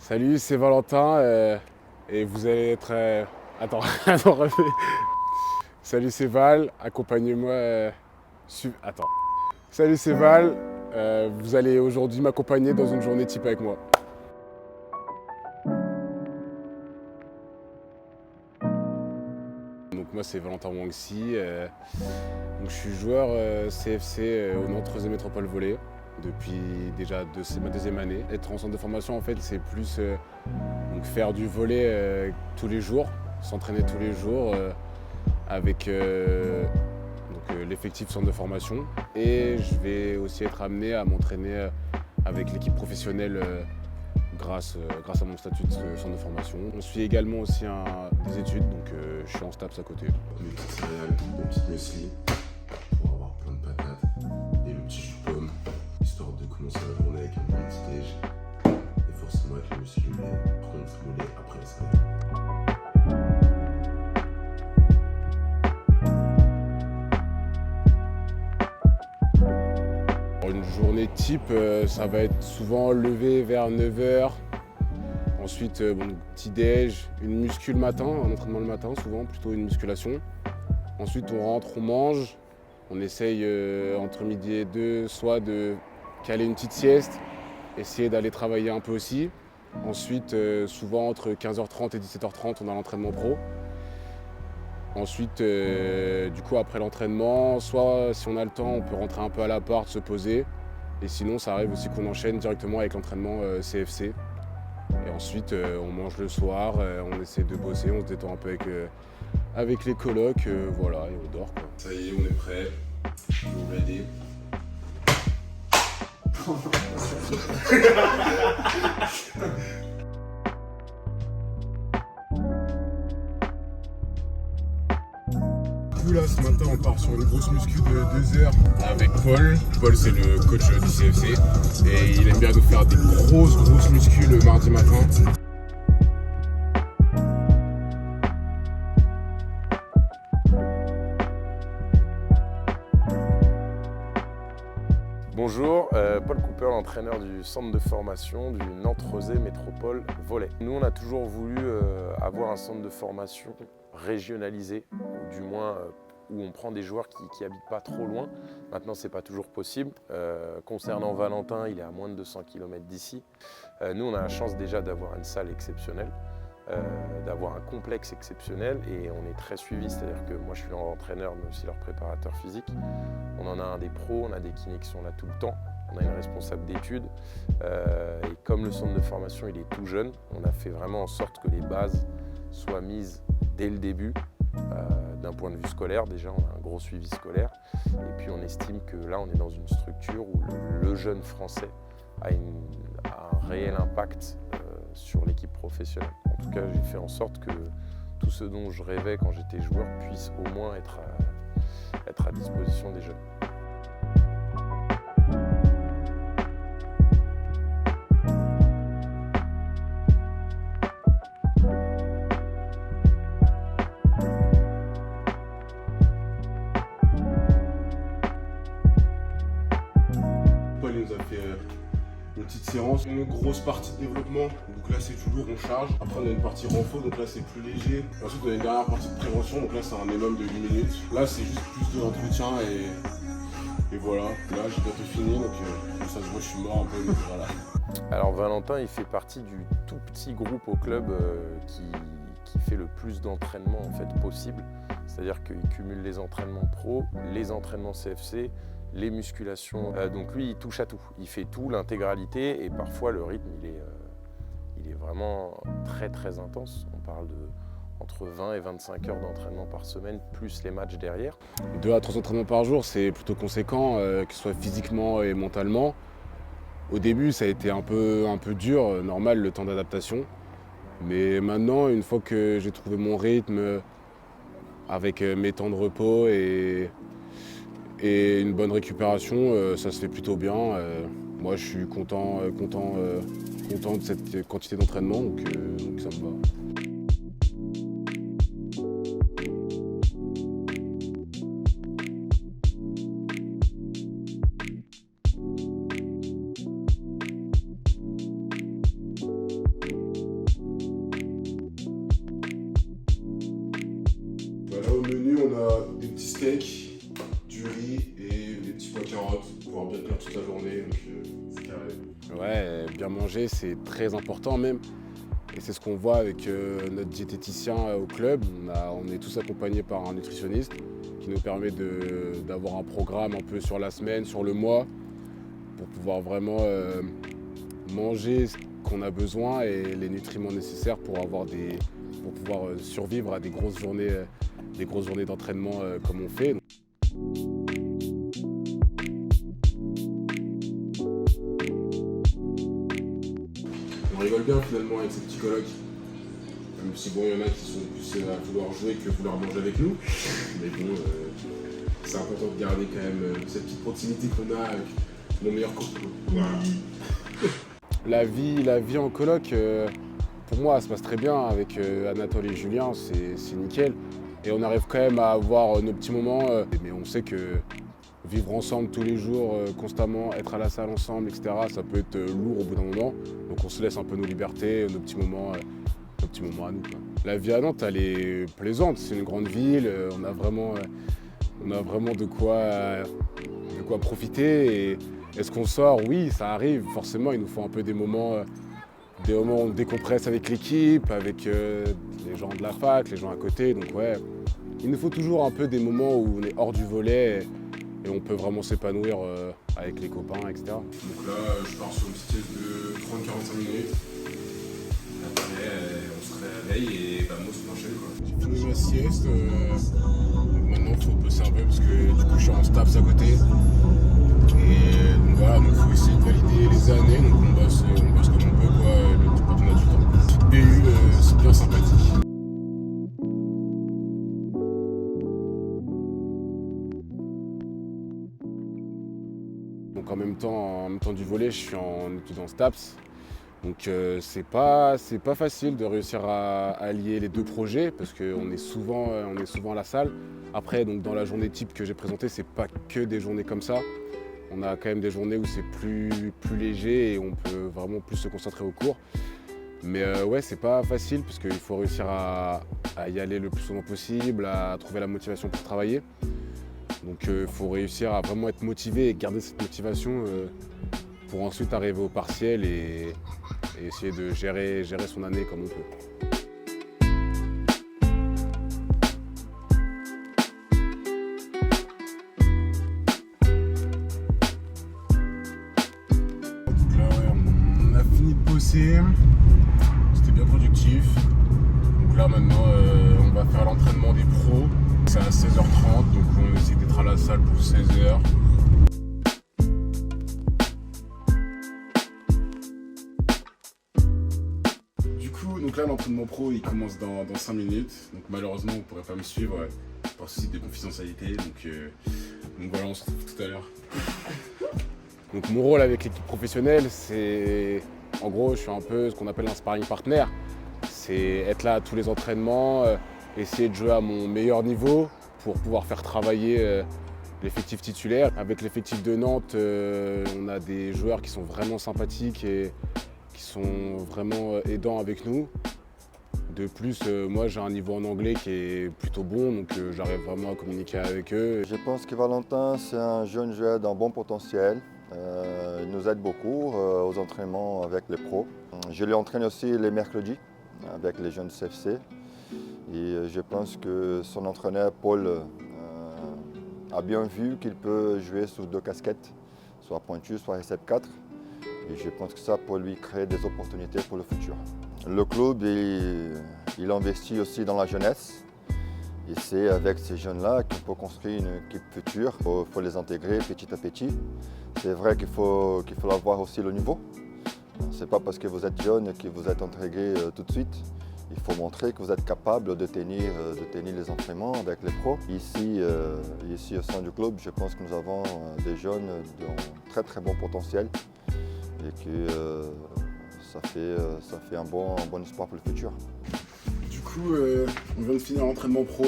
Salut, c'est Valentin et vous allez être... Attends, attends, refais. Salut, c'est Val, accompagnez-moi... Attends. Salut, c'est Val, vous allez aujourd'hui m'accompagner dans une journée type avec moi. Donc moi, c'est Valentin Wangsi, donc je suis joueur CFC au Nantes Creuset Métropole Volley depuis déjà c'est ma deuxième année. Être en centre de formation, en fait, c'est plus donc faire du volley tous les jours, s'entraîner tous les jours avec l'effectif centre de formation. Et je vais aussi être amené à m'entraîner avec l'équipe professionnelle grâce à mon statut de centre de formation. On suit également aussi des études, donc je suis en STAPS à côté. Des petites céréales, des petites muesli pour avoir plein de patates et le petit jus de pomme, histoire de commencer la journée avec un bon petit déj. Et forcément avec le muesli au lait, prendre le lait après la céréale. Une journée type, ça va être souvent levé vers 9 h. Ensuite, petit déj, une muscu le matin, un entraînement le matin, souvent plutôt une musculation. Ensuite, on rentre, on mange. On essaye entre midi et 2, soit de caler une petite sieste, essayer d'aller travailler un peu aussi. Ensuite, souvent entre 15h30 et 17h30, on a l'entraînement pro. Ensuite, du coup, après l'entraînement, soit si on a le temps, on peut rentrer un peu à l'appart, se poser. Et sinon, ça arrive aussi qu'on enchaîne directement avec l'entraînement CFC. Et ensuite, on mange le soir, on essaie de bosser, on se détend un peu avec les colocs, voilà, et on dort, quoi. Ça y est, on est prêt. On va aider. Là, ce matin, on part sur une grosse muscu de 2 heures avec Paul. Paul, c'est le coach du CFC et il aime bien nous faire des grosses muscu le mardi matin. Bonjour, Paul Cooper, l'entraîneur du centre de formation du Nantes Creuset Métropole Volley. Nous, on a toujours voulu avoir un centre de formation régionalisé, ou du moins où on prend des joueurs qui habitent pas trop loin. Maintenant, c'est pas toujours possible. Concernant Valentin, il est à moins de 200 km d'ici. Nous, on a la chance déjà d'avoir une salle exceptionnelle, d'avoir un complexe exceptionnel et on est très suivi, c'est-à-dire que moi je suis leur entraîneur mais aussi leur préparateur physique. On en a un des pros, on a des kinés qui sont là tout le temps, on a une responsable d'études et comme le centre de formation il est tout jeune, on a fait vraiment en sorte que les bases soient mises dès le début. D'un point de vue scolaire, déjà on a un gros suivi scolaire et puis on estime que là on est dans une structure où le jeune français a un réel impact sur l'équipe professionnelle. En tout cas, j'ai fait en sorte que tout ce dont je rêvais quand j'étais joueur puisse au moins être à disposition des jeunes. Paul nous a fait une petite séance, une grosse partie de développement. Donc là c'est du lourd, on charge. Après on a une partie renfort, donc là c'est plus léger. Ensuite on a une dernière partie de prévention, donc là c'est un minimum de 8 minutes. Là c'est juste plus de l'entretien et voilà. Là j'ai bientôt fini, donc ça se voit je suis mort un peu, mais voilà. Alors Valentin il fait partie du tout petit groupe au club qui fait le plus d'entraînements en fait possible. C'est-à-dire qu'il cumule les entraînements pro, les entraînements CFC, les musculations. Donc lui, il touche à tout. Il fait tout, l'intégralité, et parfois le rythme, il est vraiment très intense. On parle de entre 20 et 25 heures d'entraînement par semaine, plus les matchs derrière. 2 à 3 entraînements par jour, c'est plutôt conséquent, que ce soit physiquement et mentalement. Au début, ça a été un peu dur, normal, le temps d'adaptation. Mais maintenant, une fois que j'ai trouvé mon rythme, avec mes temps de repos et une bonne récupération, ça se fait plutôt bien. Moi, je suis content de cette quantité d'entraînement, donc ça me va. on a des petits steaks, du riz et des petits pois carottes pour pouvoir bien tenir toute la journée, donc c'est carré. Ouais, bien manger, c'est très important même. Et c'est ce qu'on voit avec notre diététicien au club. On est tous accompagnés par un nutritionniste qui nous permet d'avoir un programme un peu sur la semaine, sur le mois, pour pouvoir vraiment manger ce qu'on a besoin et les nutriments nécessaires pour pouvoir survivre à des grosses journées d'entraînement comme on fait. On rigole bien finalement avec ces petits colocs. Même si bon, il y en a qui sont plus à vouloir jouer que vouloir manger avec nous. Mais bon, c'est important de garder quand même cette petite proximité qu'on a avec mon meilleur copain. Voilà. La vie en coloc, pour moi, ça se passe très bien avec Anatole et Julien, c'est nickel. Et on arrive quand même à avoir nos petits moments, mais on sait que vivre ensemble tous les jours, constamment, être à la salle ensemble, etc., ça peut être lourd au bout d'un moment. Donc on se laisse un peu nos libertés, nos petits moments à nous, quoi. La vie à Nantes, elle est plaisante, c'est une grande ville, on a vraiment de quoi profiter. Et est-ce qu'on sort? Oui, ça arrive, forcément, il nous faut un peu des moments où on décompresse avec l'équipe, avec les gens de la fac, les gens à côté. Donc ouais, il nous faut toujours un peu des moments où on est hors du volet et on peut vraiment s'épanouir avec les copains, etc. Donc là, je pars sur une petite sieste de 30-45 minutes. Après, on se réveille et bah, moi, c'est enchaîne, quoi. J'ai fini ma sieste. Donc maintenant, il faut bosser un peu parce que du coup, je suis en STAPS à côté. Et donc voilà, il faut essayer de valider les années. Donc on bosse comme on peut, quoi, quand on a du temps. Petite BU, c'est bien sympathique. Donc en même temps du volet, je suis en études en STAPS. Donc c'est pas facile de réussir à allier les deux projets parce qu'on est souvent à la salle. Après, donc dans la journée type que j'ai présentée, c'est pas que des journées comme ça. On a quand même des journées où c'est plus léger et on peut vraiment plus se concentrer au cours. Mais ouais, c'est pas facile parce qu'il faut réussir à y aller le plus souvent possible, à trouver la motivation pour travailler. Donc il faut réussir à vraiment être motivé et garder cette motivation pour ensuite arriver au partiel et essayer de gérer son année comme on peut. Donc là, ouais, on a fini de bosser. C'était bien productif. Donc là, maintenant, on va faire l'entraînement des pros. C'est à 16h30, donc on essaie d'être à la salle pour 16h. Du coup, donc là, l'entraînement pro, il commence dans 5 minutes. Donc malheureusement, vous ne pourrez pas me suivre par souci de confidentialité. Donc voilà, on se retrouve tout à l'heure. Donc mon rôle avec l'équipe professionnelle, c'est en gros, je suis un peu ce qu'on appelle un sparring partner. C'est être là à tous les entraînements, essayer de jouer à mon meilleur niveau pour pouvoir faire travailler l'effectif titulaire. Avec l'effectif de Nantes, on a des joueurs qui sont vraiment sympathiques et qui sont vraiment aidants avec nous. De plus, moi j'ai un niveau en anglais qui est plutôt bon, donc j'arrive vraiment à communiquer avec eux. Je pense que Valentin, c'est un jeune joueur d'un bon potentiel. Il nous aide beaucoup aux entraînements avec les pros. Je l'entraîne aussi les mercredis avec les jeunes CFC. Et je pense que son entraîneur Paul a bien vu qu'il peut jouer sous deux casquettes, soit pointu, soit récepte 4. Et je pense que ça peut lui créer des opportunités pour le futur. Le club, il investit aussi dans la jeunesse. Et c'est avec ces jeunes-là qu'on peut construire une équipe future. Il faut les intégrer petit à petit. C'est vrai qu'il faut avoir aussi le niveau. Ce n'est pas parce que vous êtes jeune que vous êtes intégré tout de suite. Il faut montrer que vous êtes capable de tenir les entraînements avec les pros. Ici au sein du club, je pense que nous avons des jeunes de très très bon potentiel et que ça fait un bon espoir pour le futur. Du coup, on vient de finir l'entraînement pro.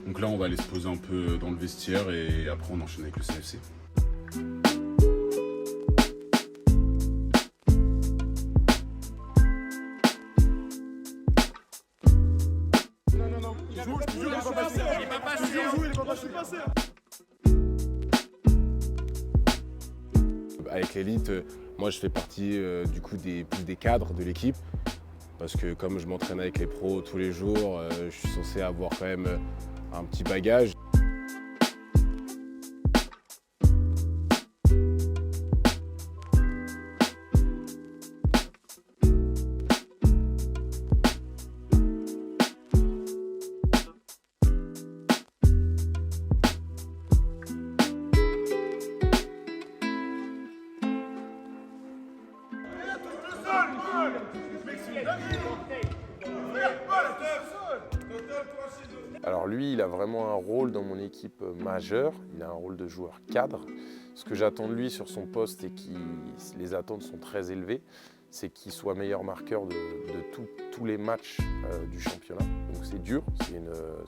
Donc là, on va aller se poser un peu dans le vestiaire et après, on enchaîne avec le CFC. Non, Avec l'élite, moi je fais partie du coup plus des cadres de l'équipe. Parce que comme je m'entraîne avec les pros tous les jours, je suis censé avoir quand même un petit bagage. Alors lui, il a vraiment un rôle dans mon équipe majeur, il a un rôle de joueur cadre. Ce que j'attends de lui sur son poste et les attentes sont très élevées, c'est qu'il soit meilleur marqueur de tous les matchs du championnat. Donc c'est dur,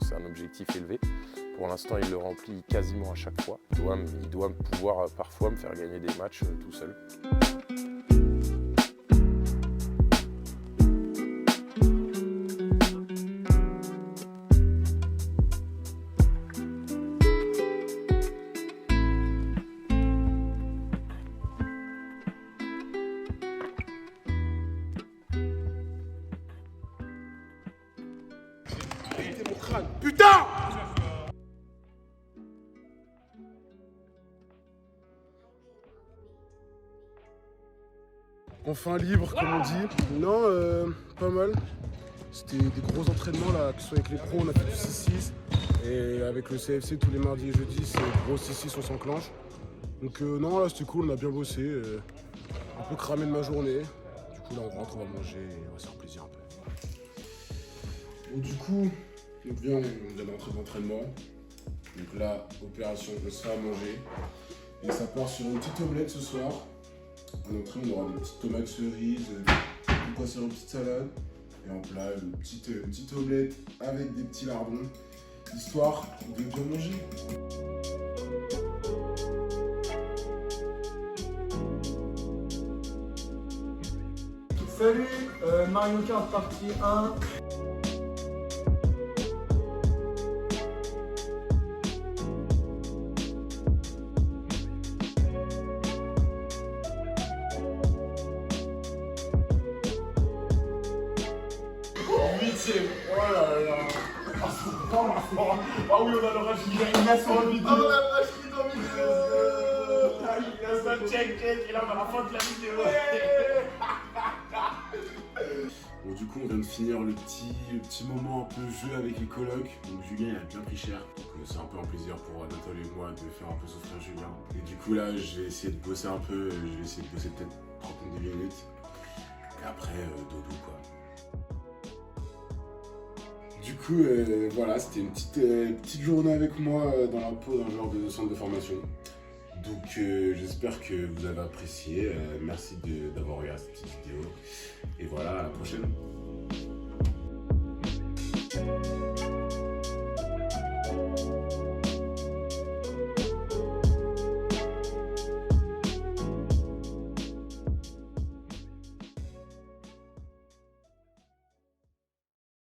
c'est un objectif élevé. Pour l'instant, il le remplit quasiment à chaque fois. Il doit pouvoir parfois me faire gagner des matchs tout seul. Putain! Enfin libre, comme on dit. Non, pas mal. C'était des gros entraînements là, que ce soit avec les pros, on a fait du 6-6. Et avec le CFC tous les mardis et jeudis, c'est gros 6-6, on s'enclenche. Donc non, là c'était cool, on a bien bossé. Un peu cramé de ma journée. Du coup là on rentre, on va manger, on va se faire plaisir un peu. Bon du coup, on vient d'entrer d'entraînement. Donc là, opération, on se fait à manger. Et ça part sur une petite omelette ce soir. En entrée, on aura des petites tomates cerises, on passe sur une petite salade. Et en plat, une petite omelette avec des petits lardons, histoire de bien manger. Salut, Mario Kart partie 1. Oh là là. Ah oui, on a le rage qui dans la vidéo. Ah, on a le rage qui dans la vidéo. Il a ça, check, il a à la fin de la vidéo. Bon, du coup, on vient de finir le petit moment un peu jeu avec les colocs. Donc, Julien, il a bien pris cher. Donc, c'est un peu un plaisir pour Anatole et moi de faire un peu souffrir Julien. Et du coup, là, je vais essayer de bosser un peu. Je vais essayer de bosser peut-être 30 minutes. Et après, dodo, quoi. Du coup, voilà, c'était une petite journée avec moi dans la peau d'un genre de centre de formation. Donc, j'espère que vous avez apprécié. Merci d'avoir regardé cette petite vidéo. Et voilà, à la prochaine.